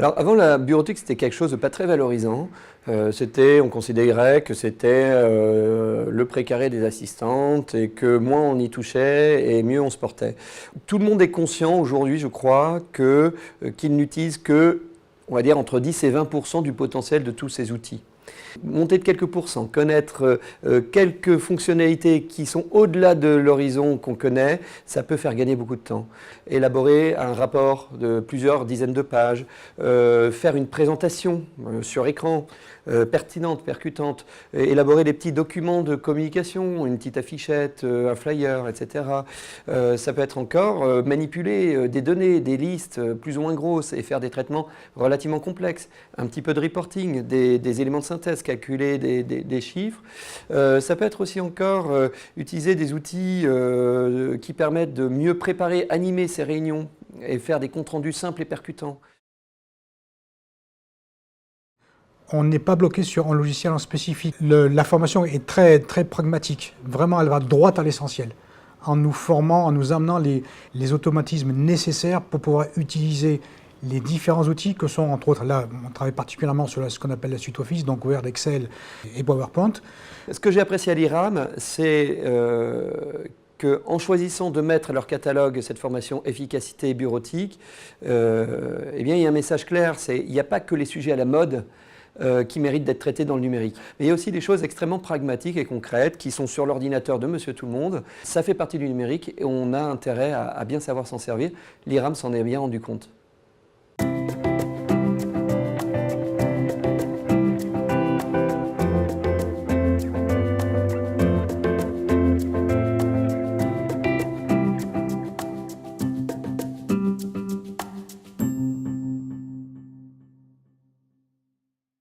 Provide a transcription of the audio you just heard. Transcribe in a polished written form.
Alors avant la bureautique, c'était quelque chose de pas très valorisant. On considérait que c'était le précaré des assistantes et que moins on y touchait et mieux on se portait. Tout le monde est conscient aujourd'hui, je crois, qu'il n'utilise que, on va dire, entre 10 et 20% du potentiel de tous ces outils. Monter de quelques pourcents, connaître quelques fonctionnalités qui sont au-delà de l'horizon qu'on connaît, ça peut faire gagner beaucoup de temps. Élaborer un rapport de plusieurs dizaines de pages, faire une présentation sur écran, pertinente, percutante, élaborer des petits documents de communication, une petite affichette, un flyer, etc. Ça peut être encore manipuler des données, des listes plus ou moins grosses et faire des traitements relativement complexes. Un petit peu de reporting, des éléments de synthèse, calculer des chiffres. Ça peut être aussi encore utiliser des outils qui permettent de mieux préparer, animer ces réunions et faire des comptes rendus simples et percutants. On n'est pas bloqué sur un logiciel en spécifique. La formation est très pragmatique. Vraiment, elle va droit à l'essentiel. En nous formant, en nous amenant les automatismes nécessaires pour pouvoir utiliser les différents outils que sont, entre autres, là, on travaille particulièrement sur ce qu'on appelle la suite Office, donc Word, Excel et PowerPoint. Ce que j'ai apprécié à l'IRAM, c'est qu'en choisissant de mettre à leur catalogue cette formation efficacité bureautique, eh bien, il y a un message clair, il n'y a pas que les sujets à la mode qui méritent d'être traités dans le numérique. Mais il y a aussi des choses extrêmement pragmatiques et concrètes qui sont sur l'ordinateur de Monsieur Tout-le-Monde. Ça fait partie du numérique et on a intérêt à bien savoir s'en servir. L'IRAM s'en est bien rendu compte.